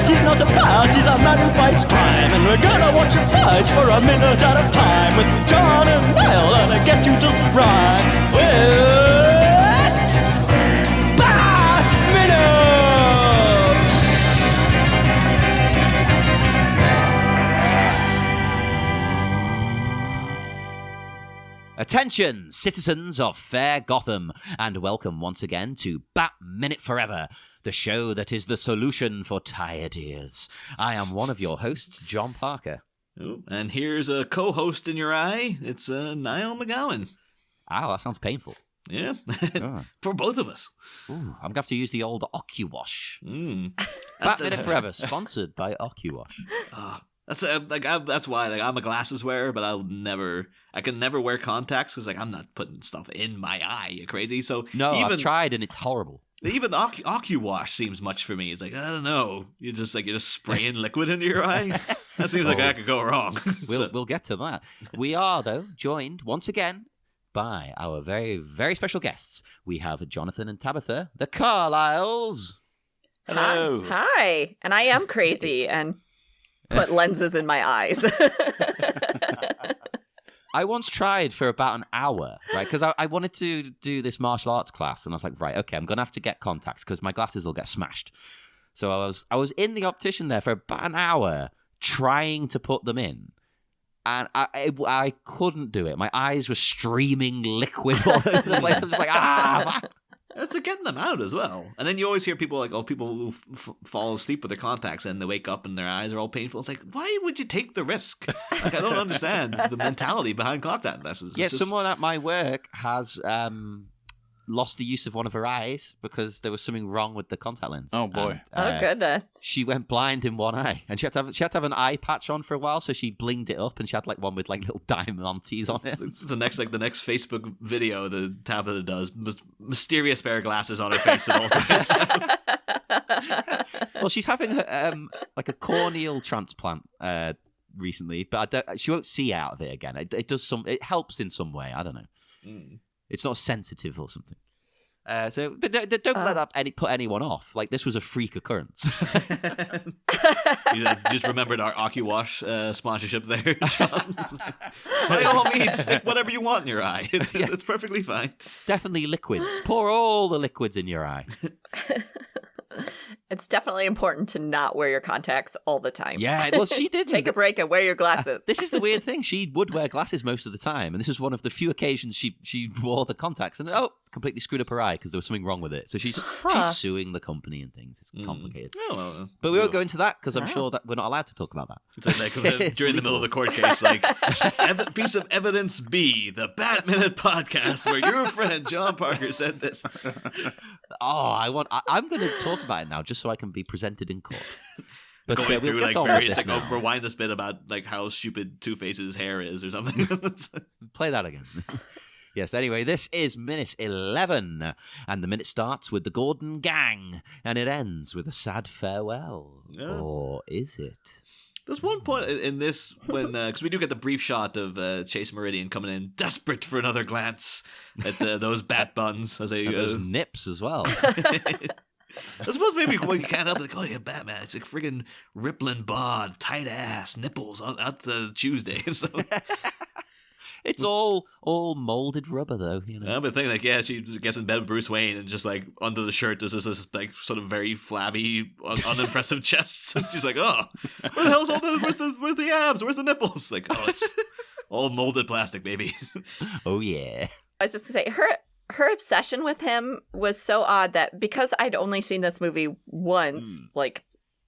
He's not a bat, he's a man who fights crime. And we're gonna watch him fight for a minute at a time. With John and Niall and a guest who doesn't rhyme. It's Bat Minute! Attention, citizens of fair Gotham, and welcome once again to Bat Minute Forever, the show that is the solution for tired ears. I am one of your hosts, John Parker. Oh, and here's a co-host in your eye. It's Niall McGowan. Ow, that sounds painful. Yeah, for both of us. Ooh, I'm going to have to use the old OcuWash. That's Bat Minute Forever, sponsored by OcuWash. That's why I'm a glasses wearer, but I can never wear contacts because I'm not putting stuff in my eye. You crazy? So no, I've tried and it's horrible. Even OcuWash seems much for me. It's I don't know. You're just spraying liquid into your eye. That seems like that could go wrong. We'll get to that. We are though joined once again by our very, very special guests. We have Jonathan and Tabitha, the Carlisles. Hello. Hi. And I am crazy and put lenses in my eyes. I once tried for about an hour, right? Because I wanted to do this martial arts class, and I was like, right, okay, I'm going to have to get contacts because my glasses will get smashed. So I was in the optician there for about an hour trying to put them in, and I couldn't do it. My eyes were streaming liquid all over the place. I'm just like, They're getting them out as well. And then you always hear people people who fall asleep with their contacts and they wake up and their eyes are all painful. It's like, why would you take the risk? I don't understand the mentality behind contact lenses. Yeah, someone at my work has lost the use of one of her eyes because there was something wrong with the contact lens. Oh boy! Oh goodness! She went blind in one eye, and she had to have an eye patch on for a while. So she blinged it up, and she had one with little diamantes on it. This is the next Facebook video that Tabitha does. Mysterious pair of glasses on her face at all times. Well, she's having a corneal transplant recently, but she won't see out of it again. It does it helps in some way. I don't know. It's not sensitive or something. But don't let that put anyone off. This was a freak occurrence. You just remembered our OcuWash sponsorship there, John. By all means, stick whatever you want in your eye. It's perfectly fine. Definitely liquids. Pour all the liquids in your eye. It's definitely important to not wear your contacts all the time. Yeah, well, she did. Take a break and wear your glasses. This is the weird thing. She would wear glasses most of the time, and this is one of the few occasions she wore the contacts, and completely screwed up her eye because there was something wrong with it. So she's suing the company and things. It's complicated. But we won't go into that because I'm sure that we're not allowed to talk about that. It's during the middle of the court case, piece of evidence B, the Bat Minute podcast, where your friend John Parker said this. I'm going to talk about it now just so I can be presented in court. But going through we'll various rewind this bit about how stupid Two-Face's hair is or something. Play that again. Yes, anyway, this is minute 11, and the minute starts with the Gordon gang, and it ends with a sad farewell. Yeah. Or is it? There's one point in this when, because we do get the brief shot of Chase Meridian coming in, desperate for another glance at those bat buns. As those nips as well. I suppose maybe when you can't help it, oh yeah, Batman, it's friggin' rippling bod, tight ass, nipples on the Tuesday. So it's all molded rubber though, I've been thinking she gets in bed with Bruce Wayne and just under the shirt there's this sort of very flabby, unimpressive chest. And she's like, oh, where the hell's where's the abs? Where's the nipples? It's all molded plastic, baby. Oh yeah. I was just gonna say her obsession with him was so odd that because I'd only seen this movie once,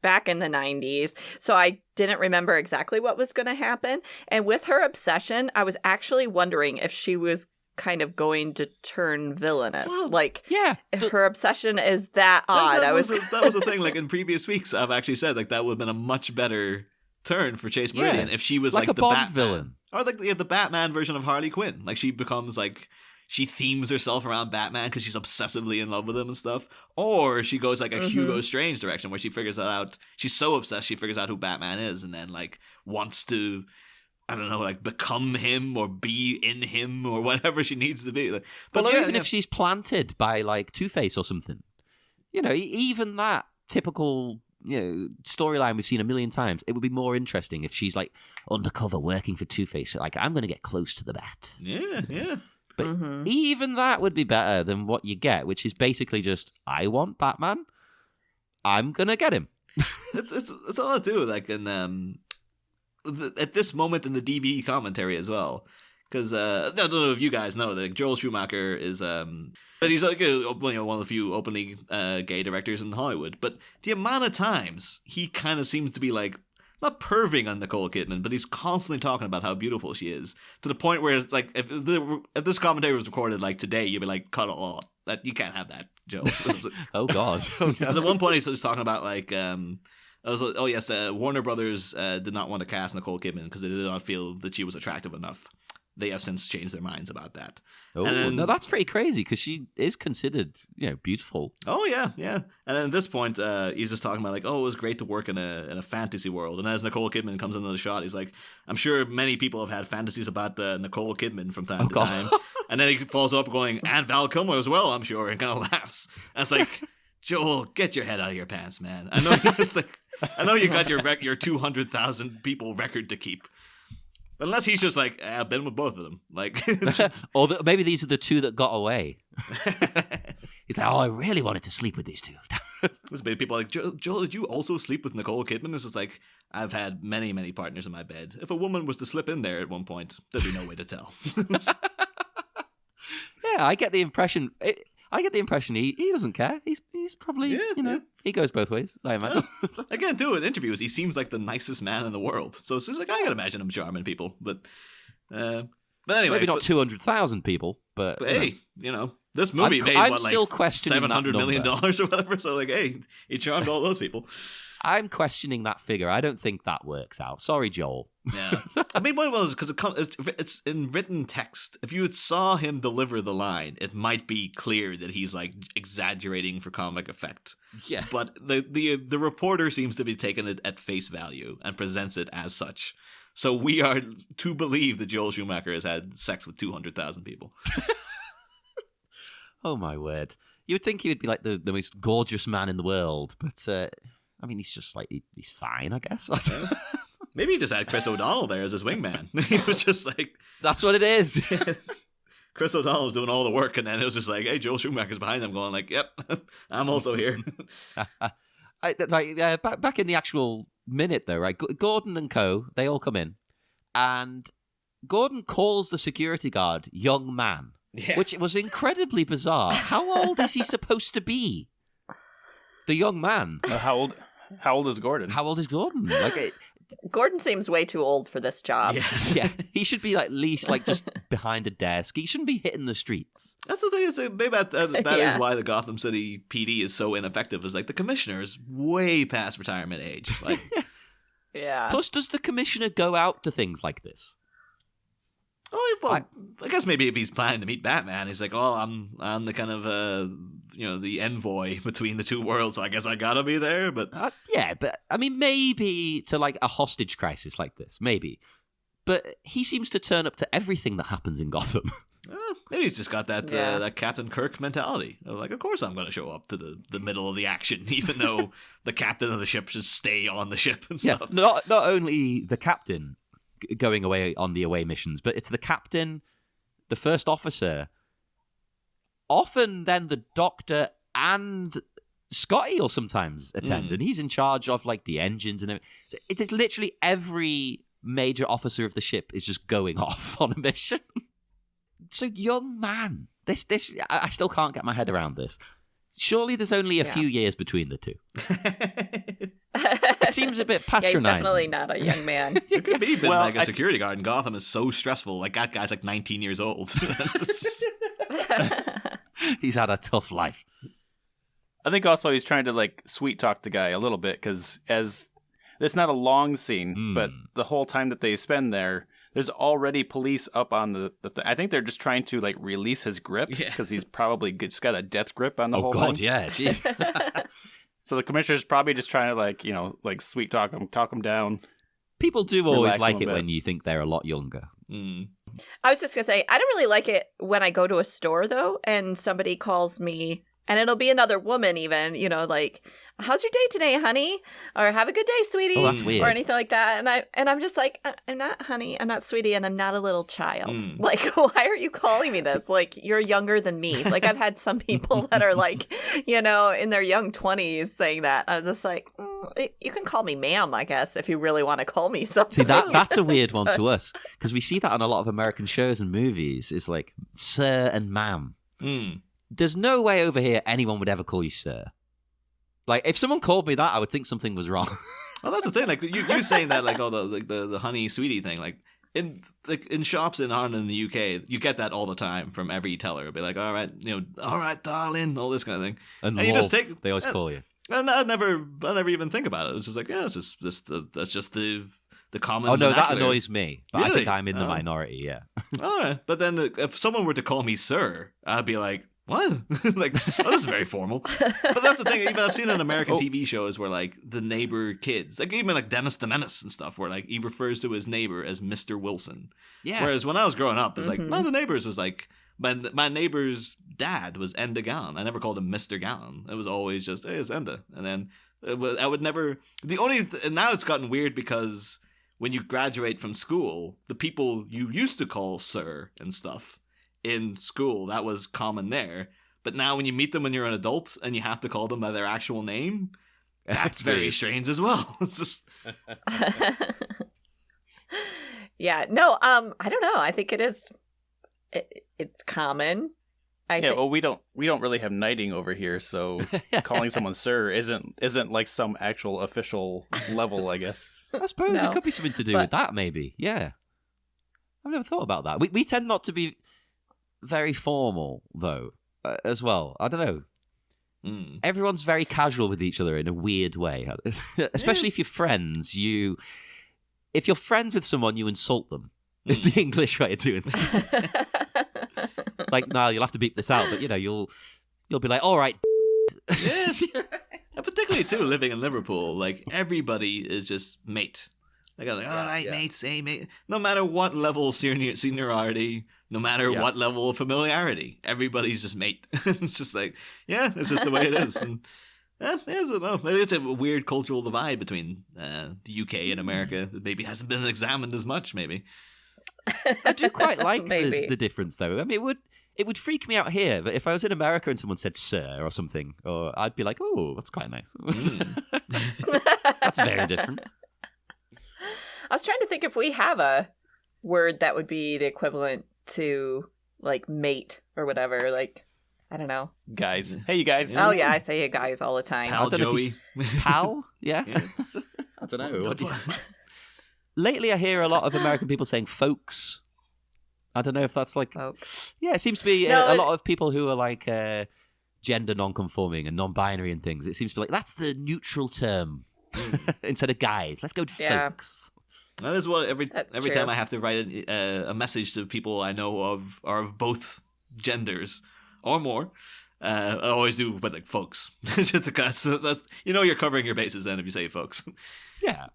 back in the 90s, so I didn't remember exactly what was going to happen. And with her obsession, I was actually wondering if she was kind of going to turn villainous. Her obsession is that odd. That was the thing. In previous weeks, I've actually said that would have been a much better turn for Chase Meridian if she was a the Bond Batman villain, or the Batman version of Harley Quinn. She becomes she themes herself around Batman because she's obsessively in love with him and stuff, or she goes like a Hugo Strange direction where she figures that out. She's so obsessed she figures out who Batman is and then like wants to, I don't know, like become him or be in him or whatever she needs to be. Like, but Well, even if she's planted by like Two-Face or something, even that typical storyline we've seen a million times, it would be more interesting if she's like undercover working for Two-Face. Like, I'm going to get close to the Bat. Yeah. But even that would be better than what you get, which is basically just, I want Batman, I'm going to get him. It's all to do like in at this moment in the DB commentary as well. Because I don't know if you guys know that Joel Schumacher is, but he's like one of the few openly gay directors in Hollywood. But the amount of times he kind of seems to be like not perving on Nicole Kidman, but he's constantly talking about how beautiful she is to the point where it's like if this commentary was recorded like today, you'd be like, cut it all. That you can't have that, Joe. Oh God! Because at one point he's talking about like. Warner Brothers did not want to cast Nicole Kidman because they did not feel that she was attractive enough. They have since changed their minds about that. Oh, no, that's pretty crazy because she is considered, beautiful. Oh yeah. And then at this point, he's just talking about like, oh, it was great to work in a fantasy world. And as Nicole Kidman comes into the shot, he's like, I'm sure many people have had fantasies about Nicole Kidman from time to time. And then he follows up going, and Val Kilmer as well, I'm sure, and kind of laughs. And it's like, Joel, get your head out of your pants, man. I know you got your 200,000 people record to keep. Unless he's just like, I've been with both of them. Like, or maybe these are the two that got away. He's like, I really wanted to sleep with these two. There's been people like, Joel, did you also sleep with Nicole Kidman? It's just like, I've had many, many partners in my bed. If a woman was to slip in there at one point, there'd be no way to tell. Yeah, I get the impression. He doesn't care. He's probably, he goes both ways, I imagine. Again, too, in interviews, he seems like the nicest man in the world. So it's just like, I can imagine him charming people. But anyway. Maybe not 200,000 people, but hey, this movie made still questioning $700 million or whatever. So like, hey, he charmed all those people. I'm questioning that figure. I don't think that works out. Sorry, Joel. Yeah. I mean, what it was, because it's in written text. If you saw him deliver the line, it might be clear that he's like exaggerating for comic effect. Yeah. But the reporter seems to be taking it at face value and presents it as such. So we are to believe that Joel Schumacher has had sex with 200,000 people. Oh my word. You would think he would be like the most gorgeous man in the world, but I mean, he's just like, he's fine, I guess. Maybe he just had Chris O'Donnell there as his wingman. He was just like... That's what it is. Chris O'Donnell was doing all the work, and then it was just like, hey, Joel Schumacher's behind him going like, yep, I'm also here. Back in the actual minute, though, right? Gordon and co, they all come in, and Gordon calls the security guard young man, which was incredibly bizarre. How old is he supposed to be? The young man. How old is Gordon? How old is Gordon? Gordon seems way too old for this job. Yeah. He should be at least just behind a desk. He shouldn't be hitting the streets. That's the thing. Maybe that is why the Gotham City PD is so ineffective. Is like the commissioner is way past retirement age. Like, yeah. Plus, does the commissioner go out to things like this? Oh, well, I guess maybe if he's planning to meet Batman, he's like, oh, I'm the kind of the envoy between the two worlds, so I guess I gotta be there. But yeah, but I mean, maybe to like a hostage crisis like this, maybe. But he seems to turn up to everything that happens in Gotham. Maybe he's just got that Captain Kirk mentality. Like, of course I'm going to show up to the middle of the action, even though the captain of the ship should stay on the ship and stuff. Yeah, not only the captain going away on the away missions, but it's the captain, the first officer, often then the doctor and Scotty will sometimes attend, and he's in charge of like the engines and everything. So it is literally every major officer of the ship is just going off on a mission. So young man, this I still can't get my head around this. Surely there's only a few years between the two. It seems a bit patronizing. Yeah, he's definitely not a young man. It could be like a security guard in Gotham is so stressful. Like that guy's like 19 years old. He's had a tough life. I think also he's trying to like sweet talk the guy a little bit because as it's not a long scene, but the whole time that they spend there, there's already police up on the I think they're just trying to like release his grip because he's probably just got a death grip on the whole God, thing. yeah, geez. So the commissioner's probably just trying to like sweet talk him down. People do always Relax a like little it bit. when you think they're a lot younger. I was just going to say, I don't really like it when I go to a store, though, and somebody calls me, and it'll be another woman even, like, how's your day today, honey? Or have a good day, sweetie. Oh, that's weird. Or anything like that. And I'm just like, I'm not honey, I'm not sweetie, and I'm not a little child. Like, why are you calling me this? Like, you're younger than me. Like, I've had some people that are like, in their young 20s saying that. I'm just like, you can call me ma'am, I guess, if you really want to call me something. See, that's a weird one to us, because we see that on a lot of American shows and movies. It's like, sir and ma'am. There's no way over here anyone would ever call you sir. Like, if someone called me that, I would think something was wrong. Well, that's the thing. Like you saying that, like, the honey sweetie thing. Like in shops in Ireland and the UK, you get that all the time from every teller. It'll be like, all right, darling, all this kind of thing. And you just take. they always call you. And I never even think about it. It's just like, yeah, it's just that's just the common. Oh no, that vernacular. annoys me. But I Really? think I'm in the minority. Yeah. All right, but then if someone were to call me sir, I'd be like, what? Like, oh, this is very formal. But that's the thing. Even I've seen in American TV shows where like the neighbor kids, like even like Dennis the Menace and stuff, where like he refers to his neighbor as Mr. Wilson. Yeah. Whereas when I was growing up, it's like one of the neighbors was like my neighbor's dad was Enda Gallon. I never called him Mr. Gallon. It was always just, hey, it's Enda. And then I would never. And now it's gotten weird because when you graduate from school, the people you used to call sir and stuff in school, that was common there. But now when you meet them when you're an adult and you have to call them by their actual name, that's very strange as well. It's just Yeah, no, I don't know. I think it is. It's common. Well, we don't really have knighting over here, so calling someone sir isn't like some actual official level, I guess. I suppose it could be something to do with that, maybe. Yeah. I've never thought about that. We tend not to be very formal, though, as well. I don't know. Everyone's very casual with each other in a weird way. Especially if you're friends. If you're friends with someone, you insult them. It's the English way of doing things. Like, no, you'll have to beep this out, but, you'll be like, all right. Yes. And particularly, too, living in Liverpool, like, everybody is just mate. They go like, all right, mate, say mate. No matter what level of seniority, no matter what level of familiarity, everybody's just mate. It's just like, it's just the way it is. And I don't know. It's a weird cultural divide between the UK and America that maybe hasn't been examined as much, maybe. I do quite like Maybe. the difference, though. I mean, it would freak me out here, but if I was in America and someone said sir or something, I'd be like, oh, that's quite nice. That's very different. I was trying to think if we have a word that would be the equivalent to like mate or whatever. Like, I don't know. Guys. Hey, you guys. Oh yeah, I say it guys all the time. Pal I don't know if Joey. Pal? Yeah? I don't know. What do you... Lately, I hear a lot of American people saying folks. I don't know if that's like... Folks. Yeah, it seems to be No, a lot of people who are like gender non-conforming and non-binary and things. It seems to be like, that's the neutral term instead of guys. Let's go with folks. That is what every true. time I have to write a message to people I know of are of both genders or more. I always do, but like folks. Just that's you're covering your bases then if you say folks. Yeah.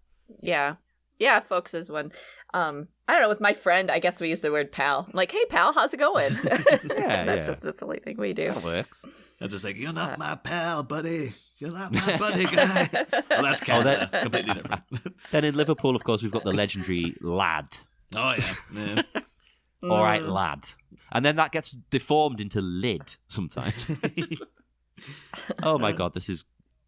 Yeah, folks is one. I don't know, with my friend, I guess we use the word pal. I'm like, hey pal, how's it going? That's just the silly thing we do. That works. I'm just like, you're not my pal, buddy. You're not my buddy guy. Well, that's Canada. Completely different. Then in Liverpool, of course, we've got the legendary lad. Oh, yeah. All right, lad. And then that gets deformed into lid sometimes. Oh my God, this is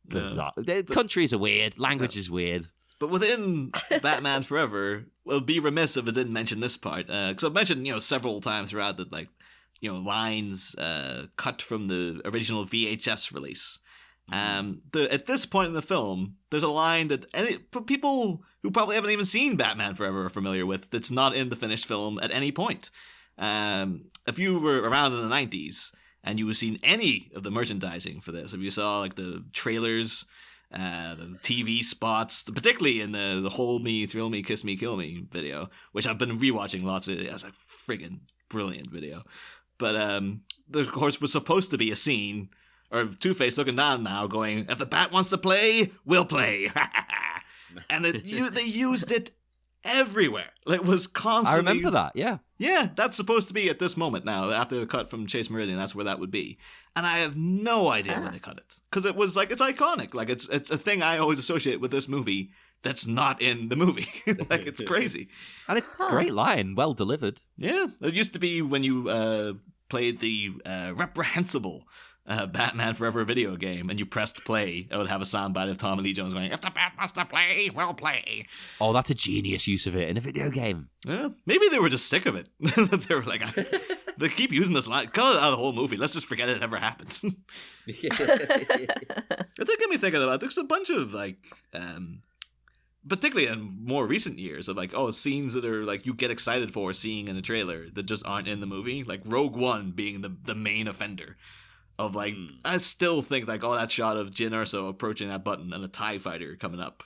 bizarre. The countries are weird. Language is weird. But within Batman Forever, we'll be remiss if it didn't mention this part. Because I've mentioned, several times throughout that, like, lines cut from the original VHS release. At this point in the film, there's a line that people who probably haven't even seen Batman Forever are familiar with that's not in the finished film at any point. If you were around in the 90s and you have seen any of the merchandising for this, if you saw like the trailers the TV spots, particularly in the Hold Me, Thrill Me, Kiss Me, Kill Me video, which I've been rewatching lots of. It's a friggin' brilliant video. But there, of course, was supposed to be a scene, or Two-Face looking down now going, if the bat wants to play, we'll play. And they used it everywhere. Like, it was constantly... I remember that, yeah. Yeah, that's supposed to be at this moment now. After the cut from Chase Meridian, that's where that would be. And I have no idea when they cut it. Because it was like, it's iconic. Like, it's a thing I always associate with this movie that's not in the movie. Like, it's crazy. And it's a great line, well delivered. Yeah, it used to be when you played the reprehensible Batman Forever video game and you pressed play, it would have a soundbite of Tommy Lee Jones going, if the bat wants to play, we'll play. Oh, that's a genius use of it in a video game. Yeah, maybe they were just sick of it. They were like, they keep using this line. Cut it out of the whole movie. Let's just forget it ever happened. It did get me thinking about, there's a bunch of like, particularly in more recent years, of like, scenes that are like you get excited for seeing in a trailer that just aren't in the movie. Like Rogue One being the main offender. Of like, I still think like, that shot of Jyn Erso approaching that button and a TIE fighter coming up,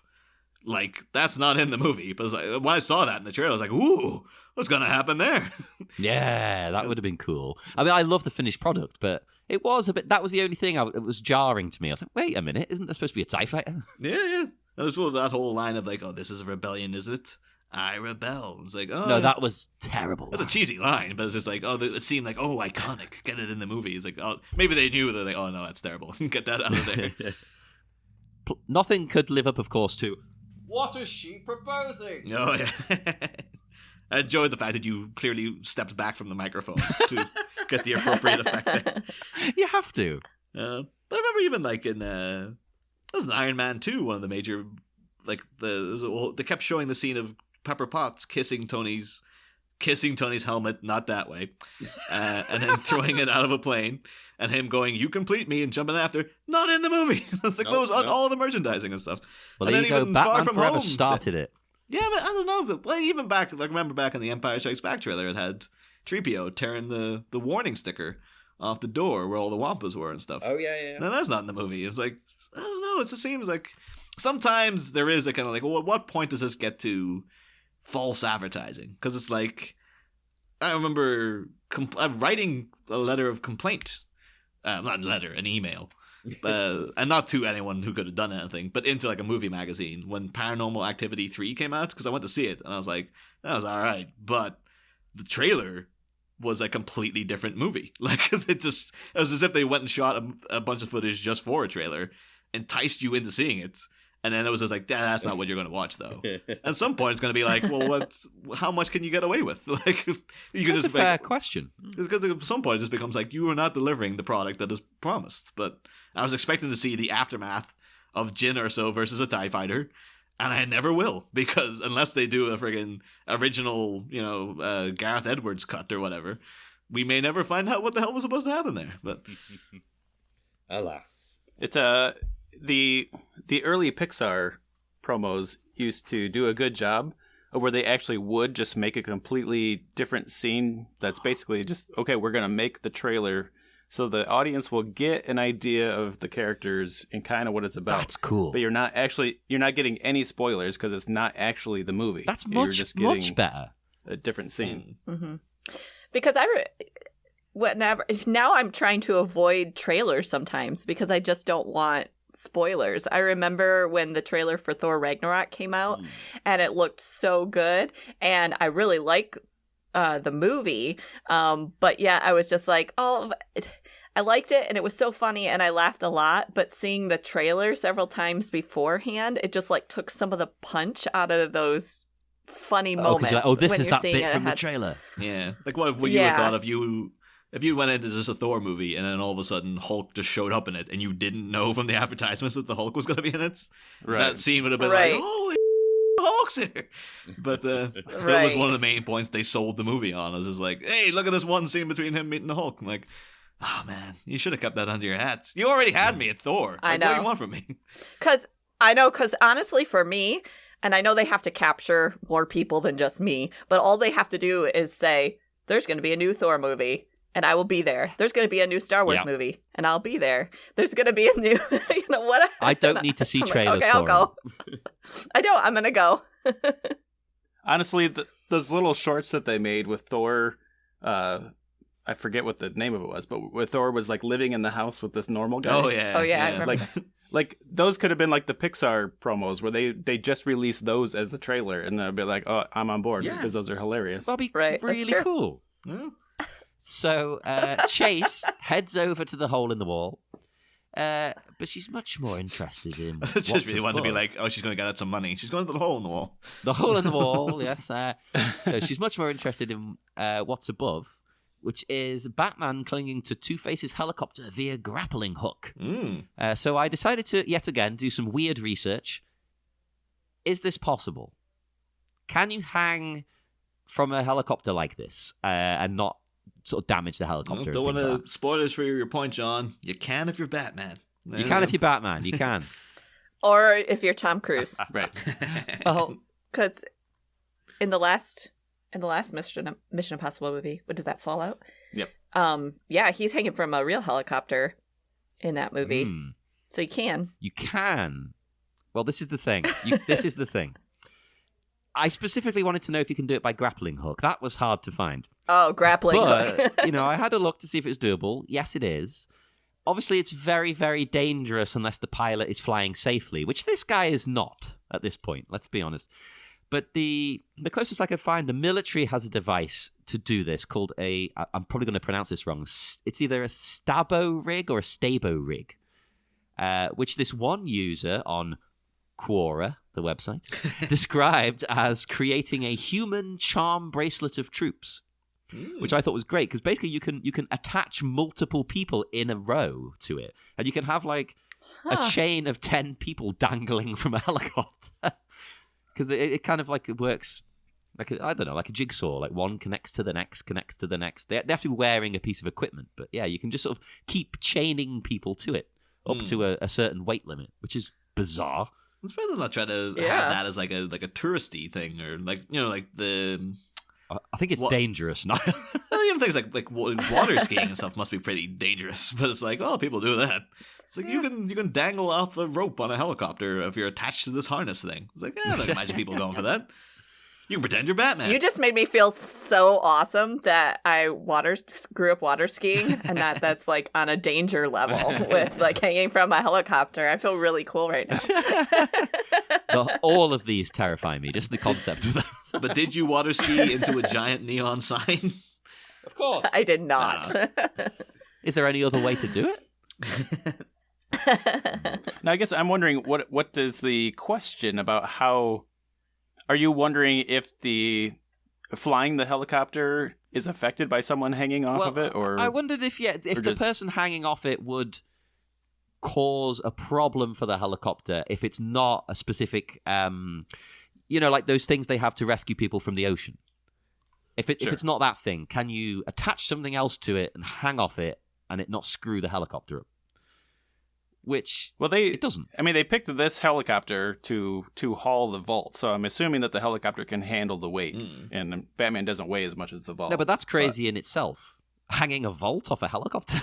like that's not in the movie. But like, when I saw that in the trailer, I was like, ooh, what's gonna happen there? Yeah, that would have been cool. I mean, I love the finished product, but it was a bit. That was the only thing. It was jarring to me. I was like, wait a minute, isn't there supposed to be a TIE fighter? Yeah. That was that whole line of like, this is a rebellion, is it? I rebel. It's like, no, that was terrible. That's a cheesy line, but it's just like, it seemed like, iconic. Get it in the movie. It's like, maybe they knew. They're like, oh no, that's terrible. Get that out of there. Nothing could live up, of course, to what is she proposing? Oh yeah. I enjoyed the fact that you clearly stepped back from the microphone to get the appropriate effect there. You have to. But I remember even like in that was in Iron Man 2, one of the major, like they kept showing the scene of Pepper Potts kissing Tony's helmet, not that way, and then throwing it out of a plane, and him going, "You complete me," and jumping after. Not in the movie. It's like those on all the merchandising and stuff. Well, and there you go. Batman Forever started it. Yeah, but I don't know. But even back, like remember back in the Empire Strikes Back trailer, it had 3PO tearing the warning sticker off the door where all the Wampas were and stuff. Oh yeah. No, that's not in the movie. It's like, I don't know. It just seems like sometimes there is a kind of like, well, at what point does this get to false advertising? Because it's like, I remember writing a letter of complaint, not a letter, an email, and not to anyone who could have done anything, but into like a movie magazine when Paranormal Activity 3 came out, because I went to see it and I was like, that was all right, but the trailer was a completely different movie. Like it was as if they went and shot a bunch of footage just for a trailer, enticed you into seeing it. And then it was just like, that's not what you're going to watch, though. At some point, it's going to be like, well, how much can you get away with? Like, you can That's just a fair question. Because at some point, it just becomes like, you are not delivering the product that is promised. But I was expecting to see the aftermath of Jyn Erso versus a TIE fighter, and I never will, because unless they do a friggin' original, Gareth Edwards cut or whatever, we may never find out what the hell was supposed to happen there. But alas, it's the early Pixar promos used to do a good job of where they actually would just make a completely different scene that's basically just, okay, we're going to make the trailer so the audience will get an idea of the characters and kind of what it's about. That's cool. But you're not getting any spoilers because it's not actually the movie. That's You're much, just much better. A different scene. Mm-hmm. Because now I'm trying to avoid trailers sometimes because I just don't want spoilers. I remember when the trailer for Thor Ragnarok came out and it looked so good, and I really like the movie, but yeah, I was just like, I liked it and it was so funny and I laughed a lot, but seeing the trailer several times beforehand, it just like took some of the punch out of those funny moments. This is that bit from the trailer. Yeah, like what you would have thought if you went into just a Thor movie and then all of a sudden Hulk just showed up in it and you didn't know from the advertisements that the Hulk was going to be in it. Right. That scene would have been like, holy Hulk's here. But that was one of the main points they sold the movie on. It was just like, hey, look at this one scene between him meeting the Hulk. I'm like, oh man, you should have kept that under your hat. You already had me at Thor. I know. What do you want from me? Because honestly for me, and I know they have to capture more people than just me, but all they have to do is say, there's going to be a new Thor movie. and I will be there. There's going to be a new Star Wars Yeah. movie, and I'll be there. There's going to be a new, what? I don't need to see I'm like, trailers okay, I'll for go. I don't. I'm going to go. Honestly, those little shorts that they made with Thor, I forget what the name of it was, but where Thor was like living in the house with this normal guy. Oh yeah. Oh, yeah, I remember. Like those could have been like the Pixar promos where they just released those as the trailer, and they'll be like, "Oh, I'm on board," Yeah. because those are hilarious. That'll be Right, that's really true. cool. Yeah. So Chase heads over to the hole in the wall, but she's much more interested in I just what's really wanted to be above. like, oh, she's going to get out some money. She's going to the hole in the wall. The hole in the wall, yes. No, she's much more interested in what's above, which is Batman clinging to Two-Face's helicopter via grappling hook. So I decided to, yet again, do some weird research. Is this possible? Can you hang from a helicopter like this and not sort of damage the helicopter? Don't and want things like to spoilers for your point, John. You can if you're Batman. that? You can if you're Batman. You can. Or if you're Tom Cruise. Right. Well, because in the last Mission Impossible movie, what does that Fallout? Yep. Yeah, he's hanging from a real helicopter in that movie, Hmm. so you can. You can. Well, this is the thing. This is the thing. I specifically wanted to know if you can do it by grappling hook. That was hard to find. Oh, grappling hook. But, I had a look to see if it was doable. Yes, it is. Obviously, it's very, very dangerous unless the pilot is flying safely, which this guy is not at this point, let's be honest. But the closest I could find, the military has a device to do this called I'm probably going to pronounce this wrong. It's either a stabo rig or a stabo rig, which this one user on Quora, the website, described as creating a human charm bracelet of troops, which I thought was great because basically you can attach multiple people in a row to it, and you can have like a chain of 10 people dangling from a helicopter because it kind of like it works like like a jigsaw. Like one connects to the next. They have to be wearing a piece of equipment, but yeah, you can just sort of keep chaining people to it up to a certain weight limit, which is bizarre. I'm surprised I'm not trying to Yeah. have that as like a touristy thing or like like the I think it's What- dangerous now. even things like water skiing and stuff must be pretty dangerous. But it's like, oh, people do that. It's like you can dangle off a rope on a helicopter if you're attached to this harness thing. It's like, I don't imagine people going for that. You can pretend you're Batman. You just made me feel so awesome that I grew up water skiing, and that's like on a danger level with like hanging from a helicopter. I feel really cool right now. All of these terrify me. Just the concept of them. But did you water ski into a giant neon sign? Of course. I did not. Is there any other way to do it? Now, I guess I'm wondering what is the question about how. Are you wondering if the flying the helicopter is affected by someone hanging off of it, or I wondered if the just- person hanging off it would cause a problem for the helicopter if it's not a specific, like those things they have to rescue people from the ocean. If it's not that thing, can you attach something else to it and hang off it and it not screw the helicopter up? Which it doesn't. I mean, they picked this helicopter to haul the vault, so I'm assuming that the helicopter can handle the weight, and Batman doesn't weigh as much as the vault. No, but that's crazy in itself. Hanging a vault off a helicopter.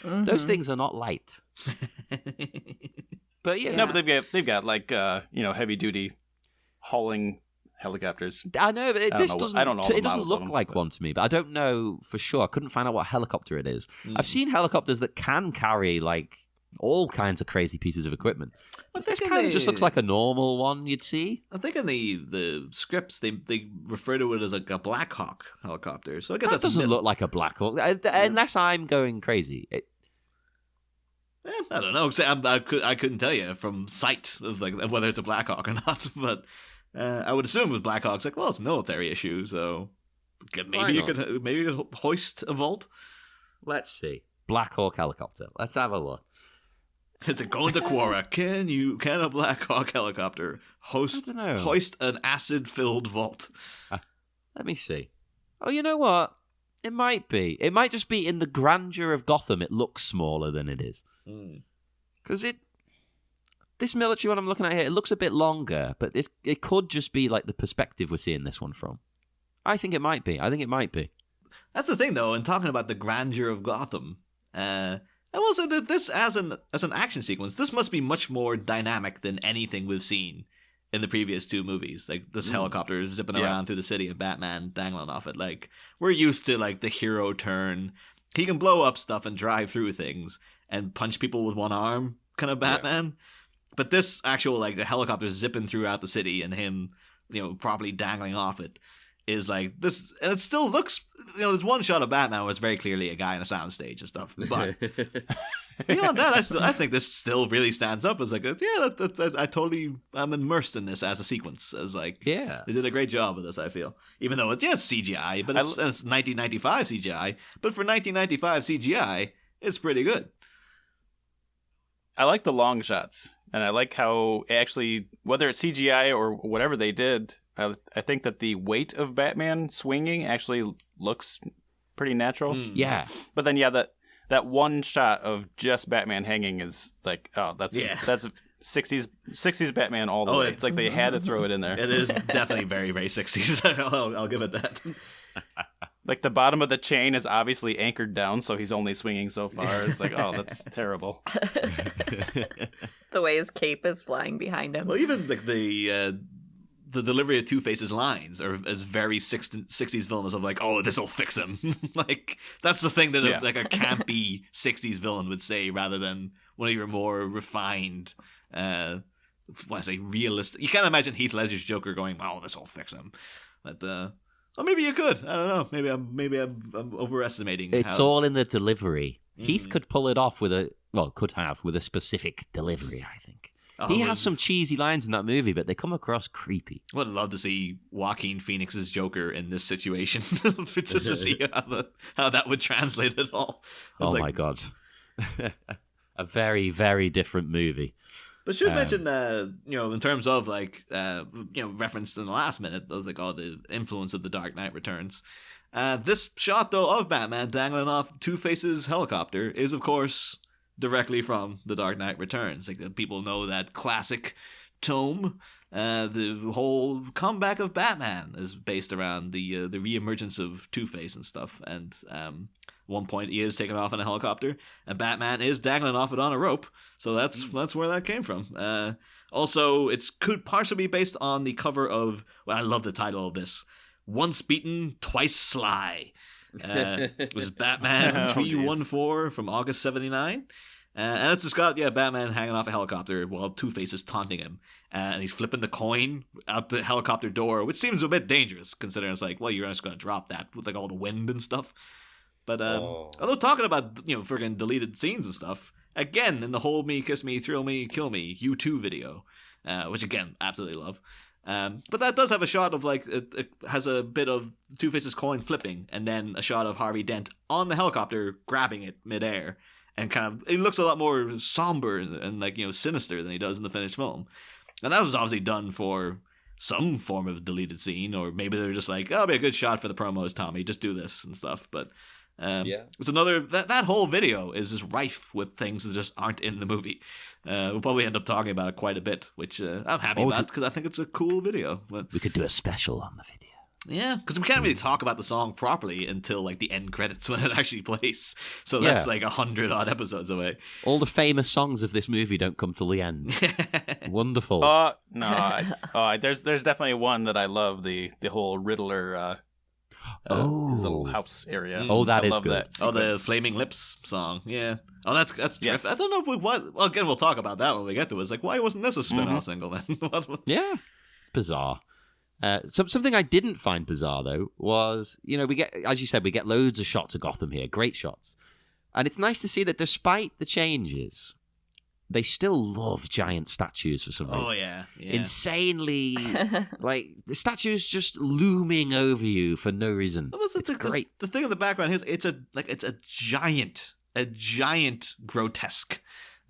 Those things are not light. But No, but they've got like heavy duty hauling helicopters. I know, but I don't know all the it doesn't models look of them, like but- one to me, but I don't know for sure. I couldn't find out what helicopter it is. I've seen helicopters that can carry like all kinds of crazy pieces of equipment. But this kind of just looks like a normal one you'd see. I think in the scripts they refer to it as like a Black Hawk helicopter. So I guess That that doesn't look like a Black Hawk, unless I'm going crazy. I don't know. I couldn't tell you from sight of like whether it's a Black Hawk or not. But I would assume with Black Hawk's like, well, it's a military issue, so maybe you could hoist a vault. Let's see. Black Hawk helicopter. Let's have a look. Is it going to Quora? Can a Black Hawk helicopter hoist an acid-filled vault? Let me see. Oh, you know what? It might be. It might just be in the grandeur of Gotham. It looks smaller than it is. Because this military one I'm looking at here, it looks a bit longer, but it could just be like the perspective we're seeing this one from. I think it might be. That's the thing, though, in talking about the grandeur of Gotham. I will say that this, as an action sequence, this must be much more dynamic than anything we've seen in the previous two movies. Like, this helicopter zipping around through the city and Batman dangling off it. Like, we're used to, like, the hero turn. He can blow up stuff and drive through things and punch people with one arm kind of Batman. Yeah. But this actual, like, the helicopter zipping throughout the city and him, properly dangling off it is like this. And it still looks, there's one shot of Batman where it's very clearly a guy on a soundstage and stuff. But beyond that, I think this still really stands up as like, I'm immersed in this as a sequence. As like, they did a great job with this, I feel. Even though it's CGI, but it's 1995 CGI. But for 1995 CGI, it's pretty good. I like the long shots. And I like how actually, whether it's CGI or whatever they did, I think that the weight of Batman swinging actually looks pretty natural. Yeah. But then, that one shot of just Batman hanging is like, that's 60s Batman all the way. It's like they had to throw it in there. It is definitely very, very 60s. I'll give it that. Like the bottom of the chain is obviously anchored down, so he's only swinging so far. It's like, that's terrible. The way his cape is flying behind him. Well, even like the delivery of Two-Face's lines is very 60s villainous of like, this'll fix him. Like, that's the thing that a campy 60s villain would say rather than one of your more refined, when I say realistic. You can't imagine Heath Ledger's Joker going, this'll fix him. But, maybe you could. I don't know. Maybe I'm overestimating. It's all in the delivery. Heath could pull it off with a specific delivery, I think. He has some cheesy lines in that movie, but they come across creepy. I would love to see Joaquin Phoenix's Joker in this situation, just to see how that would translate at all. My God. A very, very different movie. But should mention, in terms of like, referenced in the last minute, I was like, the influence of The Dark Knight Returns. This shot, though, of Batman dangling off Two-Face's helicopter is, of course, directly from The Dark Knight Returns. Like, people know that classic tome. The whole comeback of Batman is based around the reemergence of Two-Face and stuff. And one point he is taken off in a helicopter, and Batman is dangling off it on a rope. So that's where that came from. Also, it could partially be based on the cover of, I love the title of this, Once Beaten, Twice Sly. It was Batman 314 from August 79. And it's just got, Batman hanging off a helicopter while Two-Face is taunting him. And he's flipping the coin out the helicopter door, which seems a bit dangerous, considering it's like, you're just going to drop that with like all the wind and stuff. But although talking about, friggin' deleted scenes and stuff, again, in the Hold Me, Kiss Me, Thrill Me, Kill Me, U2 video, which again, absolutely love. But that does have a shot of like, it has a bit of Two-Face's coin flipping, and then a shot of Harvey Dent on the helicopter grabbing it midair. And kind of, it looks a lot more somber and like, sinister than he does in the finished film. And that was obviously done for some form of deleted scene, or maybe they're just like, it'll be a good shot for the promos, Tommy, just do this and stuff. But it's another, that whole video is just rife with things that just aren't in the movie. We'll probably end up talking about it quite a bit, which I'm happy about because I think it's a cool video. But we could do a special on the video. Yeah, because we can't really talk about the song properly until like the end credits when it actually plays. So that's like 100-odd episodes away. All the famous songs of this movie don't come till the end. Wonderful. No, there's definitely one that I love. The whole Riddler. His little house area. That is good. The Flaming Lips song. Yeah. Oh, that's yes. I don't know if well, again, we'll talk about that when we get to it. It's like, why wasn't this a spin-off single then? Yeah, it's bizarre. Something I didn't find bizarre, though, was, we get, as you said, we get loads of shots of Gotham here, great shots. And it's nice to see that despite the changes, they still love giant statues for some reason. Oh, yeah. Insanely, like, the statues just looming over you for no reason. It's great. The thing in the background is it's a giant grotesque.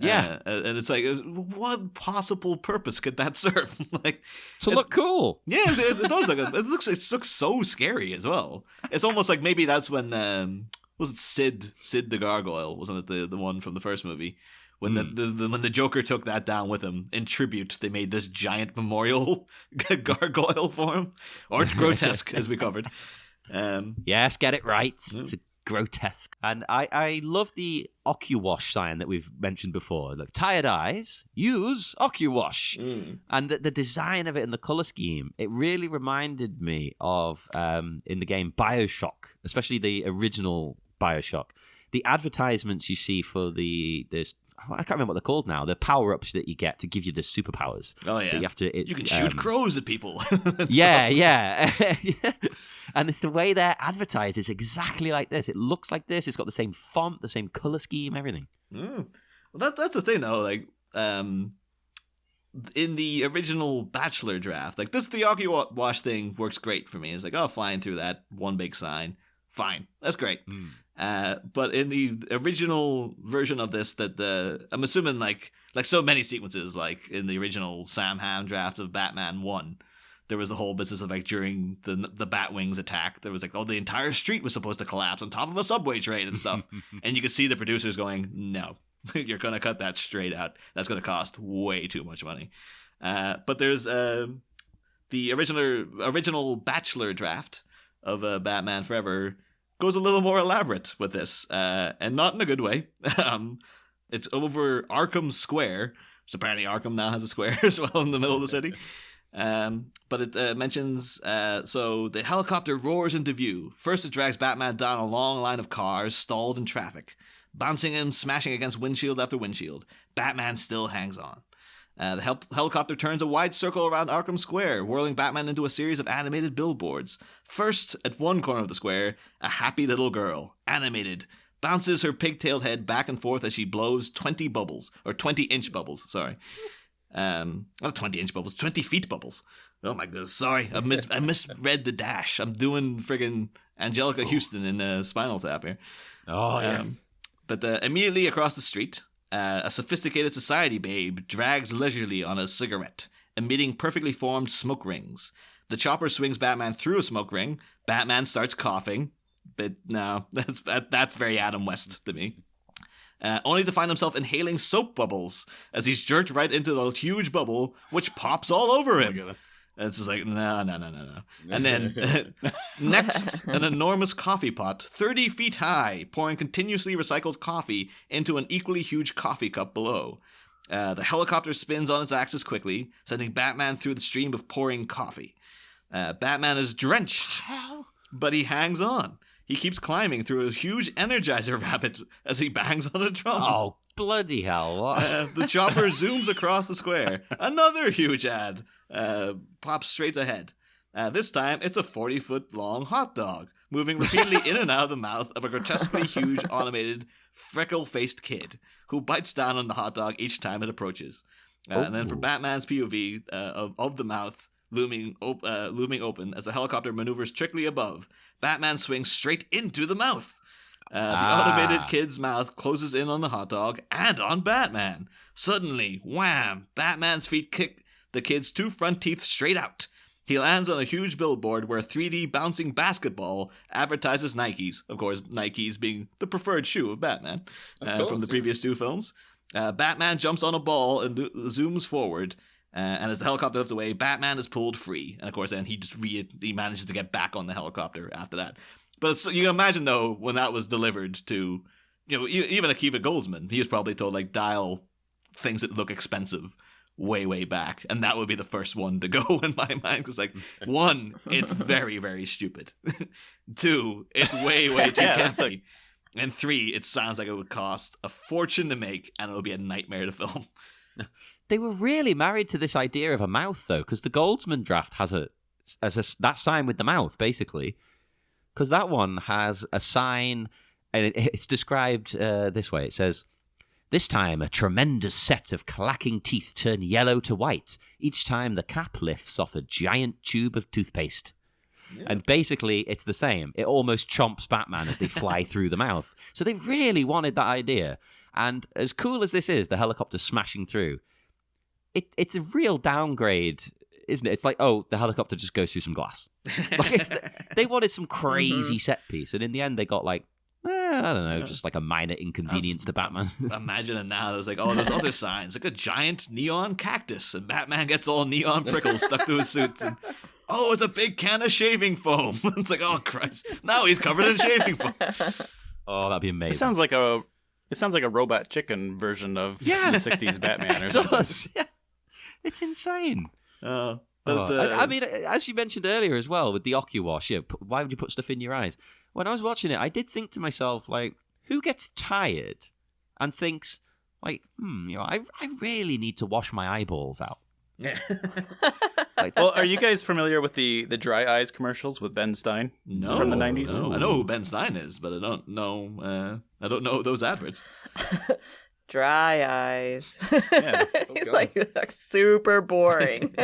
Yeah, and it's like, what possible purpose could that serve? Like to look cool. Yeah, it does look. It looks so scary as well. It's almost like maybe that's when was it Sid the Gargoyle? Wasn't it the one from the first movie? When when the Joker took that down with him in tribute, they made this giant memorial gargoyle for him, or it's grotesque as we covered. Yes, get it right. It's grotesque. And I love the OcuWash sign that we've mentioned before. Look, tired eyes, use OcuWash. And the design of it and the color scheme, it really reminded me of in the game BioShock, especially the original BioShock. The advertisements you see for this, I can't remember what they're called now. The power-ups that you get to give you the superpowers. Oh yeah, that you have to. You can shoot crows at people. Yeah. And it's the way they're advertised is exactly like this. It looks like this. It's got the same font, the same color scheme, everything. Well, that's the thing though. Like, in the original Bachelor draft, like the OcuWash thing works great for me. It's like, oh, flying through that one big sign, fine, that's great. But in the original version of this, I'm assuming like so many sequences, like in the original Sam Hamm draft of Batman 1, there was the whole business of like during the Batwings attack, there was like, the entire street was supposed to collapse on top of a subway train and stuff. And you could see the producers going, no, you're going to cut that straight out. That's going to cost way too much money. But there's the original Bachelor draft of Batman Forever goes a little more elaborate with this, and not in a good way. It's over Arkham Square, which apparently Arkham now has a square as well in the middle of the city. But it mentions, so the helicopter roars into view. First it drags Batman down a long line of cars stalled in traffic, bouncing him, smashing against windshield after windshield. Batman still hangs on. The helicopter turns a wide circle around Arkham Square, whirling Batman into a series of animated billboards. First, at one corner of the square, a happy little girl, animated, bounces her pigtailed head back and forth as she blows 20 bubbles, or 20-inch bubbles, sorry. Not 20-inch bubbles, 20-feet bubbles. Oh my goodness, sorry, I misread the dash. I'm doing friggin' Angelica Houston in Spinal Tap here. Oh, yes. But immediately across the street, a sophisticated society babe drags leisurely on a cigarette, emitting perfectly formed smoke rings. The chopper swings Batman through a smoke ring. Batman starts coughing. But no, that's very Adam West to me. Only to find himself inhaling soap bubbles as he's jerked right into the huge bubble, which pops all over him. And it's just like, no. And then, next, an enormous coffee pot, 30 feet high, pouring continuously recycled coffee into an equally huge coffee cup below. The helicopter spins on its axis quickly, sending Batman through the stream of pouring coffee. Batman is drenched, but he hangs on. He keeps climbing through a huge Energizer rabbit as he bangs on a drum. Oh, bloody hell. What? The chopper zooms across the square. Another huge ad pops straight ahead. This time, it's a 40-foot-long hot dog, moving repeatedly in and out of the mouth of a grotesquely huge, automated, freckle-faced kid who bites down on the hot dog each time it approaches. And then for Batman's POV of the mouth, looming open as the helicopter maneuvers trickly above, Batman swings straight into the mouth. The automated kid's mouth closes in on the hot dog and on Batman. Suddenly, wham! Batman's feet kick the kid's two front teeth straight out. He lands on a huge billboard where a 3D bouncing basketball advertises Nikes. Of course, Nikes being the preferred shoe of Batman from the previous two films. Batman jumps on a ball and zooms forward. And as the helicopter lifts away, Batman is pulled free. And of course, then he manages to get back on the helicopter after that. But you can imagine, though, when that was delivered to, even Akiva Goldsman, he was probably told, like, dial things that look expensive way back. And that would be the first one to go in my mind. Because, like, one, it's very, very stupid. Two, it's way too catchy. And three, it sounds like it would cost a fortune to make, and it would be a nightmare to film. They were really married to this idea of a mouth, though, because the Goldsman draft has that sign with the mouth, basically. Because that one has a sign, and it's described this way. It says, "This time, a tremendous set of clacking teeth turn yellow to white each time the cap lifts off a giant tube of toothpaste." Yeah. And basically, it's the same. It almost chomps Batman as they fly through the mouth. So they really wanted that idea. And as cool as this is, the helicopter smashing through, it's a real downgrade, isn't it? It's like, oh, the helicopter just goes through some glass. Like they wanted some crazy set piece, and in the end, they got like, I don't know, just like a minor inconvenience to Batman. Imagine it now. There's like, there's other signs, like a giant neon cactus, and Batman gets all neon prickles stuck to his suit. And oh, it's a big can of shaving foam. It's like, oh Christ, now he's covered in shaving foam. Oh, that'd be amazing. It sounds like a Robot Chicken version of the 60s Batman or It something. does. Yeah. It's insane. But I mean, as you mentioned earlier as well, with the OcuWash, why would you put stuff in your eyes? When I was watching it, I did think to myself, like, who gets tired and thinks, like, I really need to wash my eyeballs out. yeah. Well, are you guys familiar with the dry eyes commercials with Ben Stein No, from the 90s? no. I know who Ben Stein is, but I don't know. I don't know those adverts. Dry eyes. Yeah. He's like super boring.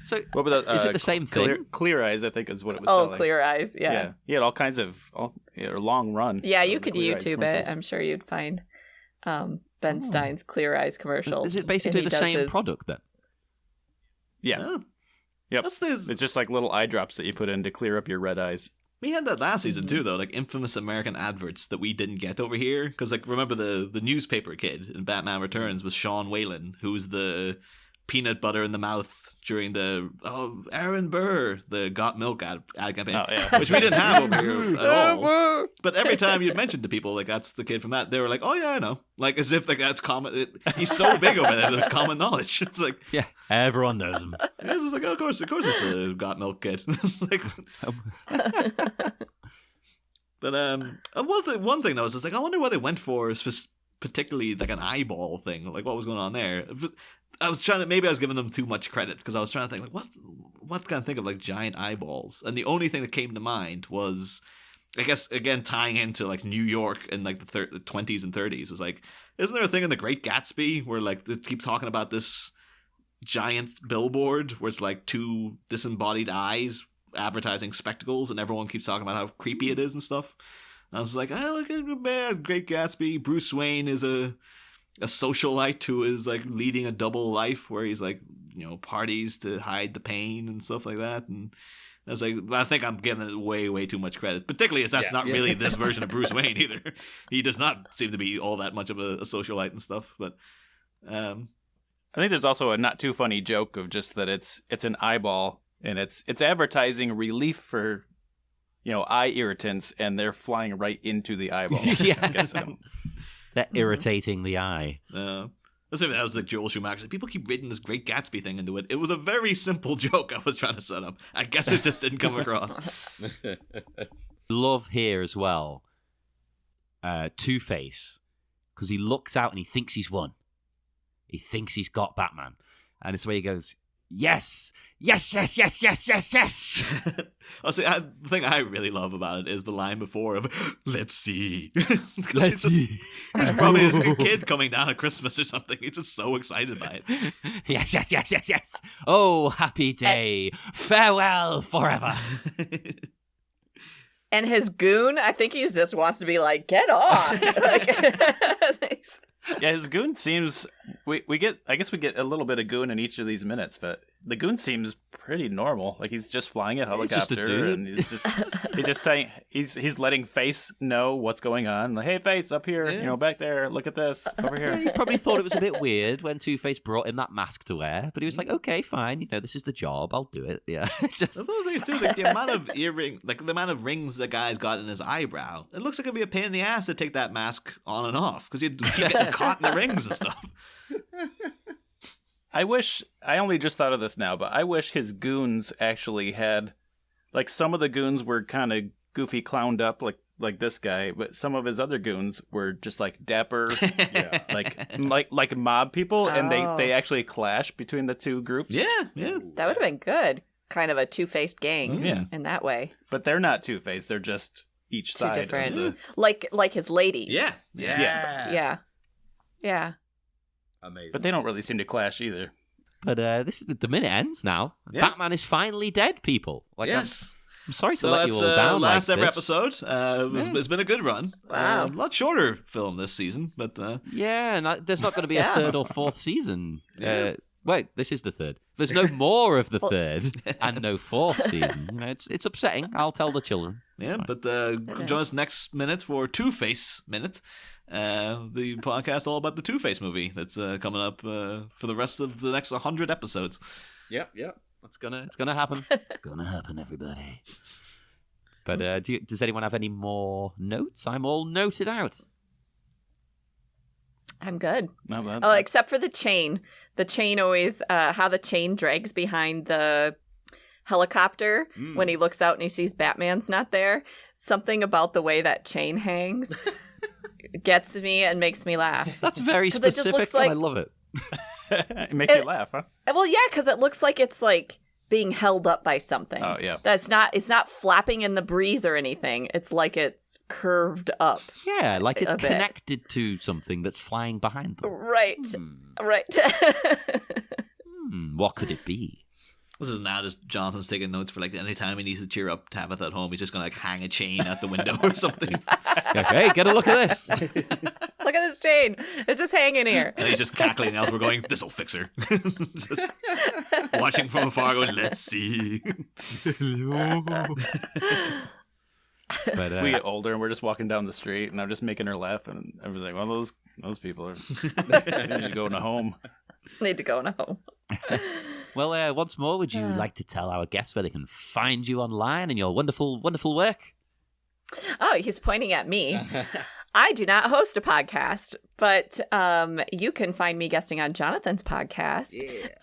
So, What about is it the same thing? Clear eyes, I think, is what it was Oh, selling. clear eyes. Yeah. He had all kinds of long run. Yeah, you of could Clear Eyes YouTube it. commercials. I'm sure you'd find Ben Stein's Clear Eyes commercials. Is it basically And the he same does his- product then? Yeah. Oh. Yep. That's this. It's just like little eye drops that you put in to clear up your red eyes. We had that last season too, though, like infamous American adverts that we didn't get over here. Because, like, remember the newspaper kid in Batman Returns was Sean Whalen, who's the peanut butter in the mouth during the Aaron Burr, the Got Milk ad campaign, Oh, yeah. which we didn't have over here at all. But every time you'd mention to people, like, that's the kid from that, they were like, oh yeah, I know. Like, as if like that's common. He's so big over there that it's common knowledge. It's like, Yeah, everyone knows them. it's just like, oh, of course it's the Got Milk kid. It's like, but one thing though is, it's like, I wonder what they went for, particularly like an eyeball thing. Like, what was going on there? I was maybe I was giving them too much credit, because I was trying to think, like, what can I think of, like, giant eyeballs? And the only thing that came to mind was, I guess, again, tying into, like, New York in, like, the 20s and 30s, was like, isn't there a thing in The Great Gatsby where, like, they keep talking about this giant billboard where it's, like, two disembodied eyes advertising spectacles, and everyone keeps talking about how creepy it is and stuff? And I was like, oh, man, Great Gatsby, Bruce Wayne is a socialite who is, like, leading a double life where he's, like, parties to hide the pain and stuff like that. And I was like, I think I'm giving it way, way too much credit. Particularly as that's not really this version of Bruce Wayne either. He does not seem to be all that much of a socialite and stuff. But I think there's also a not too funny joke of just that it's an eyeball, and it's advertising relief for eye irritants, and they're flying right into the eyeball. Yeah. I guess, They're irritating the eye. let's say that was like Joel Schumacher. People keep reading this Great Gatsby thing into it. It was a very simple joke I was trying to set up. I guess it just didn't come across. Love here as well. Two-Face, because he looks out and he thinks he's won. He thinks he's got Batman, and it's where he goes, yes, yes, yes, yes, yes, yes, yes. I'll say the thing I really love about it is the line before of "Let's see." Let's see. He's probably a kid coming down at Christmas or something. He's just so excited by it. Yes, yes, yes, yes, yes. Oh, happy day. Farewell forever. And his goon, I think he just wants to be like, get off. Yeah, his goon seems we get a little bit of goon in each of these minutes, but the goon seems pretty normal. Like he's just flying a helicopter, just a dude. and he's letting Face know what's going on. Like, hey, Face, up here, back there, look at this over here. He probably thought it was a bit weird when Two-Face brought him that mask to wear, but he was like, okay, fine, this is the job, I'll do it. Yeah. It's just... The other thing is too, like, the amount of the amount of rings the guy's got in his eyebrow. It looks like it'd be a pain in the ass to take that mask on and off, because you'd keep getting caught in the rings and stuff. I only just thought of this now, but I wish his goons actually had, like, some of the goons were kind of goofy, clowned up, like this guy, but some of his other goons were just like dapper, like mob people, and they actually clash between the two groups. Yeah. That would have been good. Kind of a two-faced gang in that way. But they're not Two-Face, they're just each Two side. different, Of like his ladies. Yeah. Amazing. But they don't really seem to clash either. But this is the minute ends now. Yeah. Batman is finally dead, people. Like, Yes. I'm sorry to So let you that's all down last like ever this. episode. It's been a good run. Wow. A lot shorter film this season, but Yeah, and there's not going to be a third or fourth season. Yeah. Wait, this is the third. There's no more of the third and no fourth season. It's upsetting. I'll tell the children. yeah. But join us next minute for Two-Face Minute, the podcast all about the Two-Face movie that's coming up for the rest of the next 100 episodes. Yep. It's gonna happen. It's gonna happen, everybody. But does anyone have any more notes? I'm all noted out. I'm good. Not bad. Oh, except for the chain. The chain always, how the chain drags behind the helicopter when he looks out and he sees Batman's not there. Something about the way that chain hangs gets me and makes me laugh. That's very specific, and I love it. It makes you laugh, huh? Well, yeah, because it looks like it's like being held up by something. Oh, yeah. It's not flapping in the breeze or anything. It's like it's curved up. Yeah, like it's a bit. connected to something that's flying behind them. Right. Right. What could it be? This is now just Jonathan's taking notes for like any time he needs to cheer up Tabitha at home. He's just gonna like hang a chain out the window or something. Hey, get a look at this. Look at this chain. It's just hanging here. And he's just cackling else. We're going, this'll fix her. Just watching from afar going, let's see. But We get older and we're just walking down the street and I'm just making her laugh and I was like, well, those people are they need to go in a home. Need to go in a home. well, once more, would you like to tell our guests where they can find you online and your wonderful, wonderful work? Oh, he's pointing at me. I do not host a podcast, but you can find me guesting on Jonathan's podcast,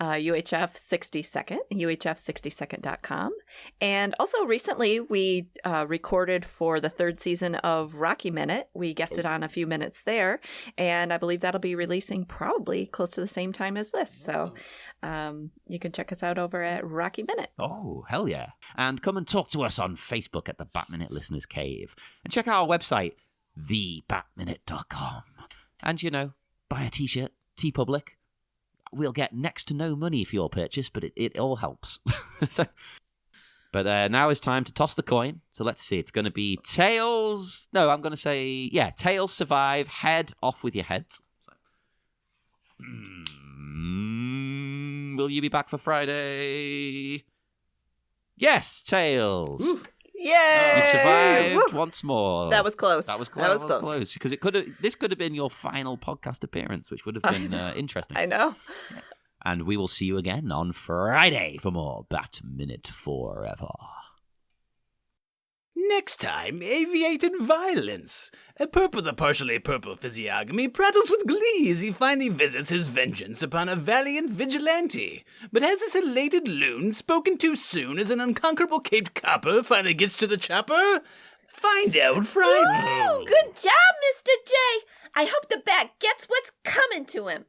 UHF 60 Second, UHF60second.com. And also recently we recorded for the 3rd season of Rocky Minute. We guested on a few minutes there, and I believe that'll be releasing probably close to the same time as this. So you can check us out over at Rocky Minute. Oh, hell yeah. And come and talk to us on Facebook at the Batminute Listeners Cave. And check out our website, thebatminute.com. And, buy a t-shirt, TeePublic. We'll get next to no money for your purchase, but it all helps. But now it's time to toss the coin. So let's see. It's going to be tails. No, I'm going to say, tails survive. Head off with your heads. So, will you be back for Friday? Yes, tails. Ooh. Yay! You've survived once more. That was close. That was close. Because this could have been your final podcast appearance, which would have been interesting. I know. Yes. And we will see you again on Friday for more Bat Minute Forever. Next time, aviated violence. A purple, the partially purple physiognomy prattles with glee as he finally visits his vengeance upon a valiant vigilante. But has this elated loon spoken too soon as an unconquerable caped copper finally gets to the chopper? Find out Friday. Ooh, good job, Mr. J. I hope the bat gets what's coming to him.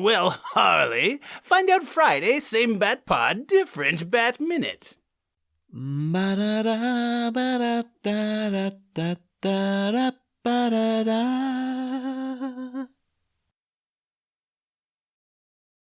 Well, Harley, find out Friday, same Bat Pod, different Bat Minute. Ba-da-da, ba-da-da-da-da-da-da-da-da.